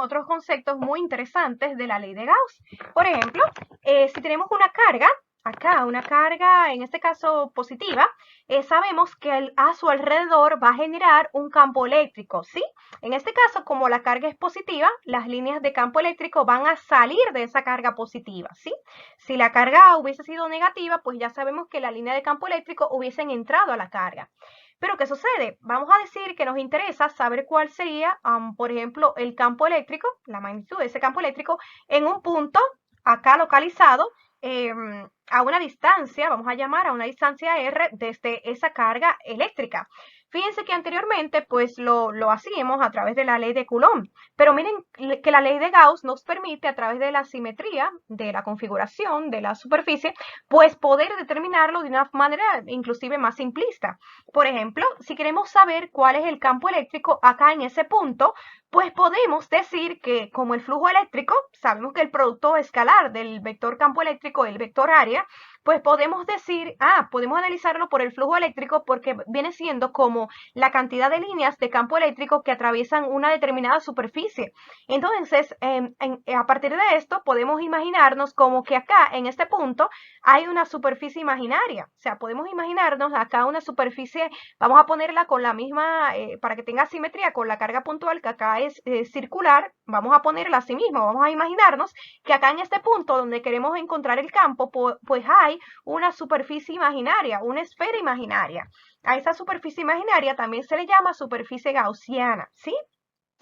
otros conceptos muy interesantes de la ley de Gauss. Por ejemplo, si tenemos una carga, acá una carga, en este caso positiva, sabemos que a su alrededor va a generar un campo eléctrico, ¿sí? En este caso, como la carga es positiva, las líneas de campo eléctrico van a salir de esa carga positiva, ¿sí? Si la carga hubiese sido negativa, pues ya sabemos que la línea de campo eléctrico hubiesen entrado a la carga. Pero ¿qué sucede? Vamos a decir que nos interesa saber cuál sería, por ejemplo, el campo eléctrico, la magnitud de ese campo eléctrico en un punto acá localizado a una distancia, vamos a llamar a una distancia R desde esa carga eléctrica. Fíjense que anteriormente pues lo hacíamos a través de la ley de Coulomb, pero miren que la ley de Gauss nos permite a través de la simetría, de la configuración de la superficie, pues poder determinarlo de una manera inclusive más simplista. Por ejemplo, si queremos saber cuál es el campo eléctrico acá en ese punto, pues podemos decir que como el flujo eléctrico, sabemos que el producto escalar del vector campo eléctrico, el vector área, pues podemos decir, podemos analizarlo por el flujo eléctrico porque viene siendo como la cantidad de líneas de campo eléctrico que atraviesan una determinada superficie. Entonces, a partir de esto, podemos imaginarnos como que acá, en este punto, hay una superficie imaginaria. O sea, podemos imaginarnos acá una superficie, vamos a ponerla con la misma, para que tenga simetría con la carga puntual que acá es circular, vamos a ponerla así mismo, vamos a imaginarnos que acá en este punto donde queremos encontrar el campo, pues hay una superficie imaginaria, una esfera imaginaria. A esa superficie imaginaria también se le llama superficie gaussiana, ¿sí?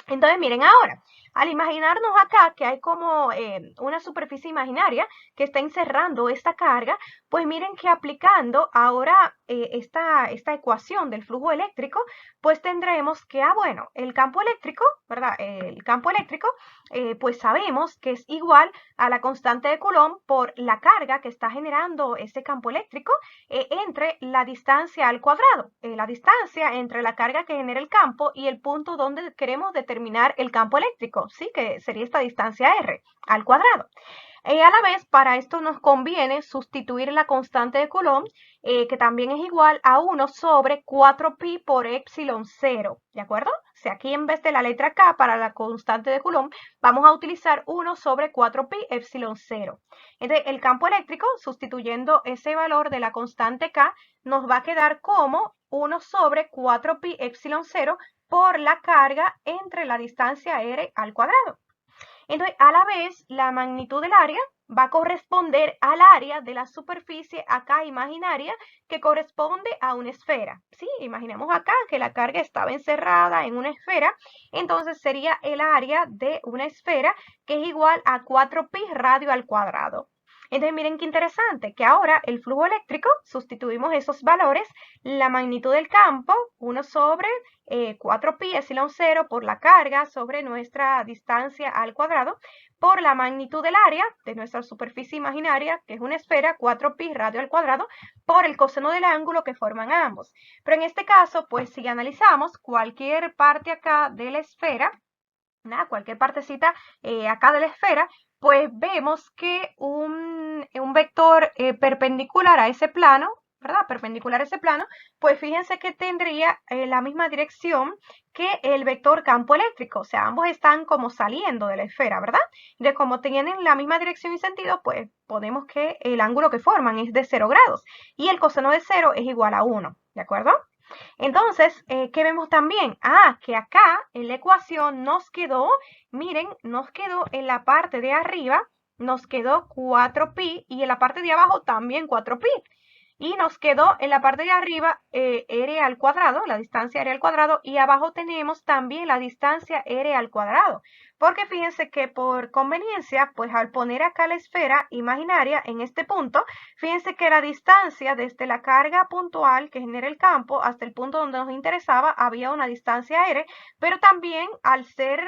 Entonces, miren ahora, al imaginarnos acá que hay como una superficie imaginaria que está encerrando esta carga, pues miren que aplicando ahora esta ecuación del flujo eléctrico, pues tendremos que, bueno, el campo eléctrico, ¿verdad? El campo eléctrico, pues sabemos que es igual a la constante de Coulomb por la carga que está generando ese campo eléctrico entre la distancia al cuadrado, la distancia entre la carga que genera el campo y el punto donde queremos determinar el campo eléctrico, ¿sí? Que sería esta distancia R al cuadrado. A la vez, para esto nos conviene sustituir la constante de Coulomb, que también es igual a 1 sobre 4pi por epsilon 0, ¿de acuerdo? O sea, aquí en vez de la letra K para la constante de Coulomb, vamos a utilizar 1 sobre 4pi epsilon 0. Entonces, el campo eléctrico, sustituyendo ese valor de la constante K, nos va a quedar como 1 sobre 4pi epsilon 0 por la carga entre la distancia R al cuadrado. Entonces, a la vez, la magnitud del área va a corresponder al área de la superficie acá imaginaria que corresponde a una esfera. ¿Sí? Imaginemos acá que la carga estaba encerrada en una esfera, entonces sería el área de una esfera que es igual a 4pi radio al cuadrado. Entonces miren qué interesante, que ahora el flujo eléctrico, sustituimos esos valores, la magnitud del campo, 1 sobre 4pi epsilon 0 por la carga sobre nuestra distancia al cuadrado, por la magnitud del área de nuestra superficie imaginaria, que es una esfera, 4pi radio al cuadrado, por el coseno del ángulo que forman ambos. Pero en este caso, pues si analizamos cualquier parte acá de la esfera, cualquier partecita acá de la esfera, pues vemos que un vector perpendicular a ese plano, ¿verdad? Perpendicular a ese plano, pues fíjense que tendría la misma dirección que el vector campo eléctrico, o sea, ambos están como saliendo de la esfera, ¿verdad? De como tienen la misma dirección y sentido, pues podemos que el ángulo que forman es de 0 grados y el coseno de 0 es igual a 1, ¿de acuerdo? Entonces, ¿qué vemos también? Que acá en la ecuación nos quedó, miren, nos quedó en la parte de arriba, nos quedó 4pi y en la parte de abajo también 4pi. Y nos quedó en la parte de arriba r al cuadrado, la distancia r al cuadrado, y abajo tenemos también la distancia r al cuadrado. Porque fíjense que por conveniencia, pues al poner acá la esfera imaginaria en este punto, fíjense que la distancia desde la carga puntual que genera el campo hasta el punto donde nos interesaba, había una distancia r, pero también al ser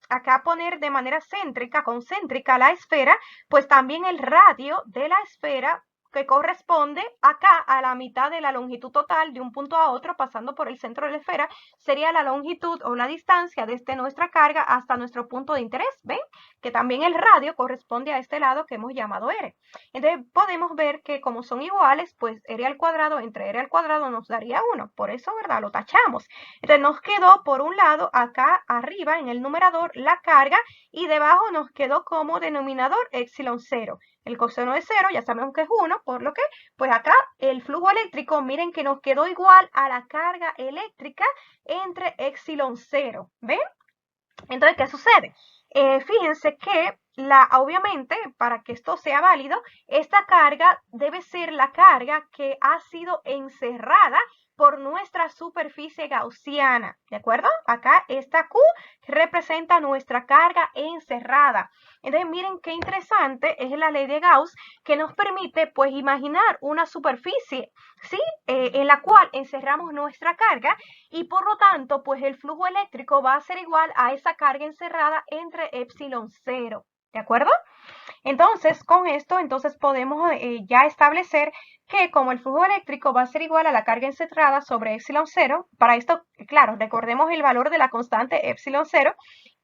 acá poner de manera céntrica, concéntrica la esfera, pues también el radio de la esfera que corresponde acá a la mitad de la longitud total de un punto a otro pasando por el centro de la esfera, sería la longitud o la distancia desde nuestra carga hasta nuestro punto de interés, ¿ven? Que también el radio corresponde a este lado que hemos llamado R. Entonces podemos ver que como son iguales, pues R al cuadrado entre R al cuadrado nos daría 1, por eso, ¿verdad? Lo tachamos. Entonces nos quedó por un lado acá arriba en el numerador la carga y debajo nos quedó como denominador epsilon 0. El coseno de 0 ya sabemos que es 1, por lo que, pues acá el flujo eléctrico, miren que nos quedó igual a la carga eléctrica entre epsilon 0, ¿ven? Entonces, ¿qué sucede? Fíjense que obviamente, para que esto sea válido, esta carga debe ser la carga que ha sido encerrada por nuestra superficie gaussiana, ¿de acuerdo? Acá esta Q representa nuestra carga encerrada. Entonces, miren qué interesante es la ley de Gauss que nos permite, pues, imaginar una superficie, ¿sí? En la cual encerramos nuestra carga y, por lo tanto, pues, el flujo eléctrico va a ser igual a esa carga encerrada entre epsilon 0, ¿de acuerdo? Entonces, con esto, entonces podemos ya establecer que como el flujo eléctrico va a ser igual a la carga encerrada sobre epsilon 0, para esto, claro, recordemos el valor de la constante epsilon 0,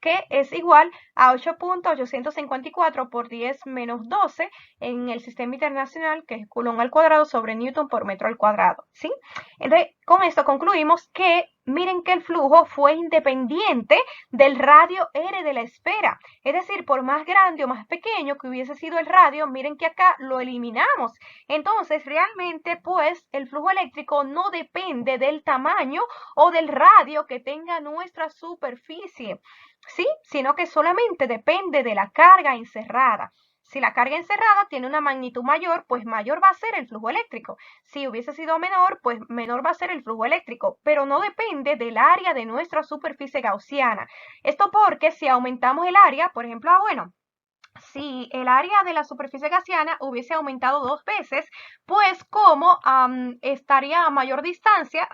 que es igual a 8.854 por 10 menos 12 en el sistema internacional, que es Coulomb al cuadrado sobre Newton por metro al cuadrado, ¿sí? Entonces, con esto concluimos que miren que el flujo fue independiente del radio R de la esfera. Es decir, por más grande o más pequeño que hubiese sido el radio, miren que acá lo eliminamos. Entonces, realmente, pues, el flujo eléctrico no depende del tamaño o del radio que tenga nuestra superficie, ¿sí? Sino que solamente depende de la carga encerrada. Si la carga encerrada tiene una magnitud mayor, pues mayor va a ser el flujo eléctrico. Si hubiese sido menor, pues menor va a ser el flujo eléctrico, pero no depende del área de nuestra superficie gaussiana. Esto porque si aumentamos el área, por ejemplo, bueno, si el área de la superficie gaussiana hubiese aumentado 2 veces, pues como estaría a mayor distancia,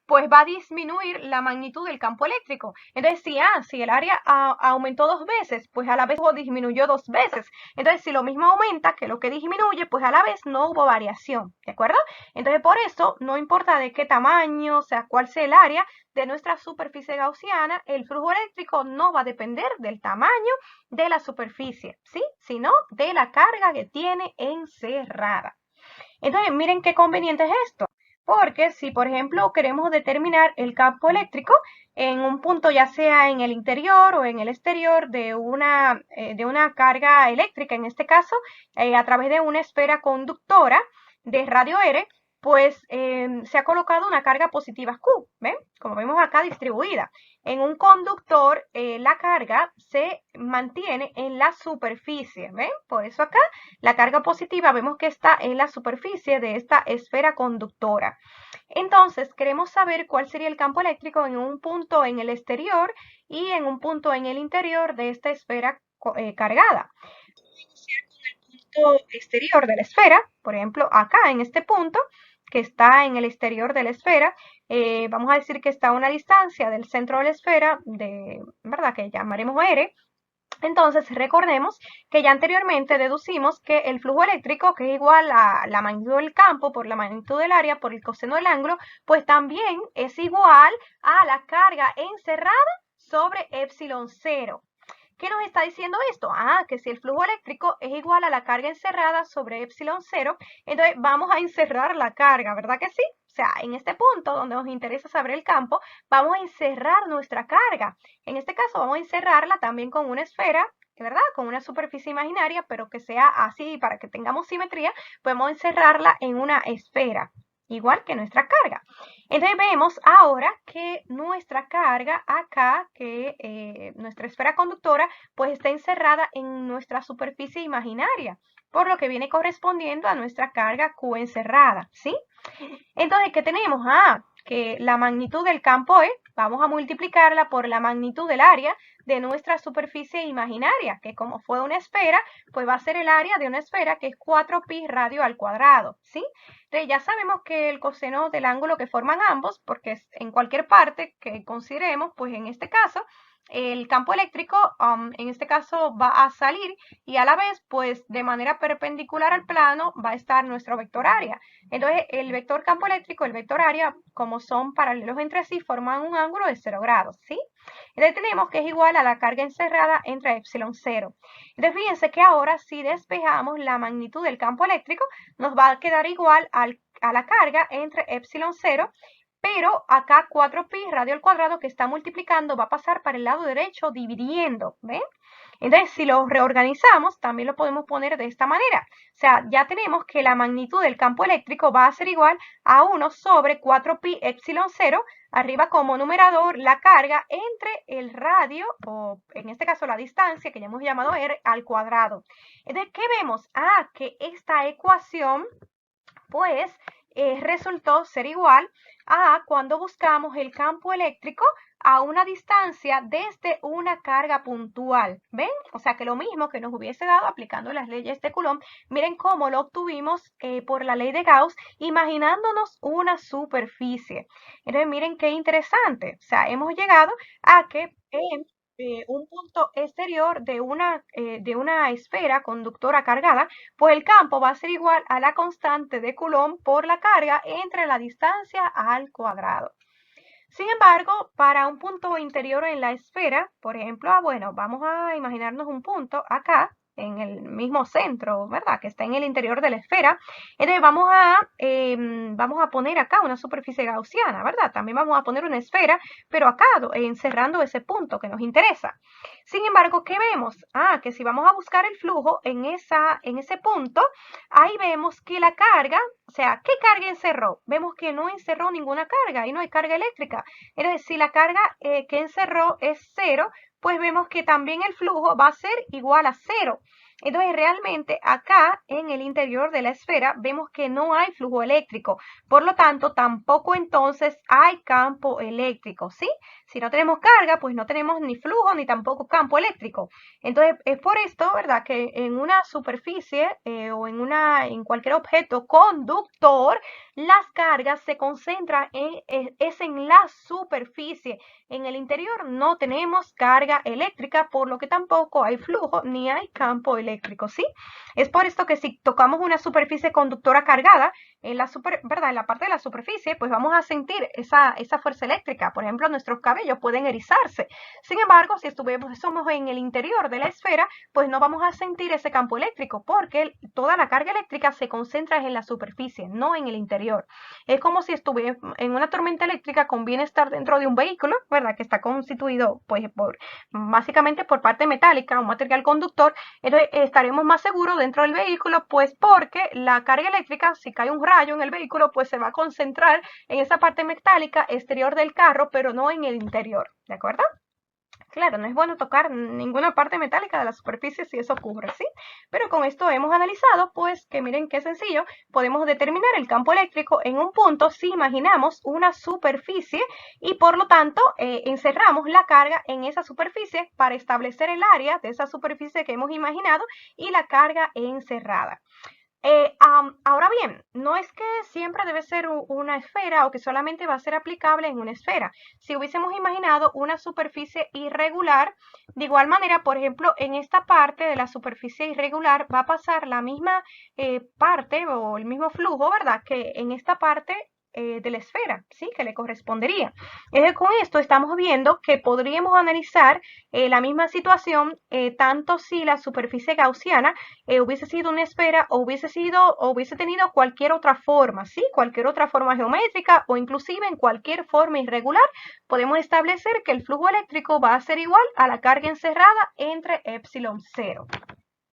pues va a disminuir la magnitud del campo eléctrico. Entonces, si el área aumentó 2 veces, pues a la vez disminuyó 2 veces. Entonces, si lo mismo aumenta que lo que disminuye, pues a la vez no hubo variación, ¿de acuerdo? Entonces, por eso, no importa de qué tamaño, o sea, cuál sea el área de nuestra superficie gaussiana, el flujo eléctrico no va a depender del tamaño de la superficie, ¿sí? Sino de la carga que tiene encerrada. Entonces, miren qué conveniente es esto, porque si, por ejemplo, queremos determinar el campo eléctrico en un punto, ya sea en el interior o en el exterior de una carga eléctrica, en este caso, a través de una esfera conductora de radio R, pues se ha colocado una carga positiva Q, ¿ven? Como vemos acá distribuida. En un conductor la carga se mantiene en la superficie, ¿ven? Por eso acá la carga positiva vemos que está en la superficie de esta esfera conductora. Entonces queremos saber cuál sería el campo eléctrico en un punto en el exterior y en un punto en el interior de esta esfera cargada. Punto exterior de la esfera, por ejemplo, acá en este punto que está en el exterior de la esfera, vamos a decir que está a una distancia del centro de la esfera, ¿verdad? Que llamaremos R. Entonces, recordemos que ya anteriormente deducimos que el flujo eléctrico, que es igual a la magnitud del campo por la magnitud del área por el coseno del ángulo, pues también es igual a la carga encerrada sobre epsilon 0. ¿Qué nos está diciendo esto? Que si el flujo eléctrico es igual a la carga encerrada sobre epsilon 0, entonces vamos a encerrar la carga, ¿verdad que sí? O sea, en este punto donde nos interesa saber el campo, vamos a encerrar nuestra carga. En este caso vamos a encerrarla también con una esfera, ¿verdad? Con una superficie imaginaria, pero que sea así para que tengamos simetría, podemos encerrarla en una esfera, igual que nuestra carga. Entonces vemos ahora que nuestra carga acá, que nuestra esfera conductora, pues está encerrada en nuestra superficie imaginaria, por lo que viene correspondiendo a nuestra carga Q encerrada, ¿sí? Entonces, ¿qué tenemos? Que la magnitud del campo es, vamos a multiplicarla por la magnitud del área de nuestra superficie imaginaria, que como fue una esfera, pues va a ser el área de una esfera que es 4pi radio al cuadrado, ¿sí? Entonces ya sabemos que el coseno del ángulo que forman ambos, porque en cualquier parte que consideremos, pues en este caso, el campo eléctrico, en este caso, va a salir y a la vez, pues de manera perpendicular al plano va a estar nuestro vector área. Entonces, el vector campo eléctrico y el vector área, como son paralelos entre sí, forman un ángulo de 0 grados, ¿sí? Entonces tenemos que es igual a la carga encerrada entre epsilon 0. Entonces fíjense que ahora si despejamos la magnitud del campo eléctrico, nos va a quedar igual a la carga entre epsilon 0, pero acá 4pi radio al cuadrado que está multiplicando va a pasar para el lado derecho dividiendo, ¿ven? Entonces, si lo reorganizamos, también lo podemos poner de esta manera. O sea, ya tenemos que la magnitud del campo eléctrico va a ser igual a 1 sobre 4pi epsilon 0, arriba como numerador la carga entre el radio, o en este caso la distancia, que ya hemos llamado r, al cuadrado. Entonces, ¿qué vemos? Que esta ecuación, pues, resultó ser igual a cuando buscamos el campo eléctrico a una distancia desde una carga puntual. ¿Ven? O sea que lo mismo que nos hubiese dado aplicando las leyes de Coulomb, miren cómo lo obtuvimos por la ley de Gauss, imaginándonos una superficie. Entonces miren qué interesante. O sea, hemos llegado a que en un punto exterior de una esfera conductora cargada, pues el campo va a ser igual a la constante de Coulomb por la carga entre la distancia al cuadrado. Sin embargo, para un punto interior en la esfera, por ejemplo, bueno, vamos a imaginarnos un punto acá, en el mismo centro, ¿verdad? Que está en el interior de la esfera. Entonces vamos a poner acá una superficie gaussiana, ¿verdad? También vamos a poner una esfera, pero acá encerrando ese punto que nos interesa. Sin embargo, ¿qué vemos? Que si vamos a buscar el flujo en ese punto, ahí vemos que la carga, o sea, ¿qué carga encerró? Vemos que no encerró ninguna carga y no hay carga eléctrica. Entonces, si la carga que encerró es 0, pues vemos que también el flujo va a ser igual a 0. Entonces, realmente acá en el interior de la esfera vemos que no hay flujo eléctrico. Por lo tanto, tampoco entonces hay campo eléctrico, ¿sí? Si no tenemos carga, pues no tenemos ni flujo ni tampoco campo eléctrico. Entonces, es por esto, ¿verdad? Que en una superficie o en cualquier objeto conductor, las cargas se concentran en la superficie. En el interior no tenemos carga eléctrica, por lo que tampoco hay flujo ni hay campo eléctrico, ¿sí? Es por esto que si tocamos una superficie conductora cargada, ¿verdad? En la parte de la superficie, pues vamos a sentir esa fuerza eléctrica. Por ejemplo, nuestros cabellos pueden erizarse. Sin embargo, si somos en el interior de la esfera, pues no vamos a sentir ese campo eléctrico, porque toda la carga eléctrica se concentra en la superficie, no en el interior. Es como si estuviera en una tormenta eléctrica, conviene estar dentro de un vehículo, ¿verdad? Que está constituido, pues, básicamente por parte metálica, un material conductor. Entonces, estaremos más seguros dentro del vehículo, pues, porque la carga eléctrica, si cae un rayo en el vehículo, pues se va a concentrar en esa parte metálica exterior del carro, pero no en el interior, ¿de acuerdo? Claro, no es bueno tocar ninguna parte metálica de la superficie si eso ocurre, ¿sí? Pero con esto hemos analizado, pues, que miren qué sencillo, podemos determinar el campo eléctrico en un punto si imaginamos una superficie y por lo tanto encerramos la carga en esa superficie para establecer el área de esa superficie que hemos imaginado y la carga encerrada. Ahora bien, no es que siempre debe ser una esfera o que solamente va a ser aplicable en una esfera. Si hubiésemos imaginado una superficie irregular, de igual manera, por ejemplo, en esta parte de la superficie irregular va a pasar la misma parte o el mismo flujo, ¿verdad? Que en esta parte de la esfera, ¿sí? Que le correspondería. Con esto estamos viendo que podríamos analizar la misma situación tanto si la superficie gaussiana hubiese sido una esfera o hubiese tenido cualquier otra forma, ¿sí? Cualquier otra forma geométrica o inclusive en cualquier forma irregular, podemos establecer que el flujo eléctrico va a ser igual a la carga encerrada entre epsilon 0.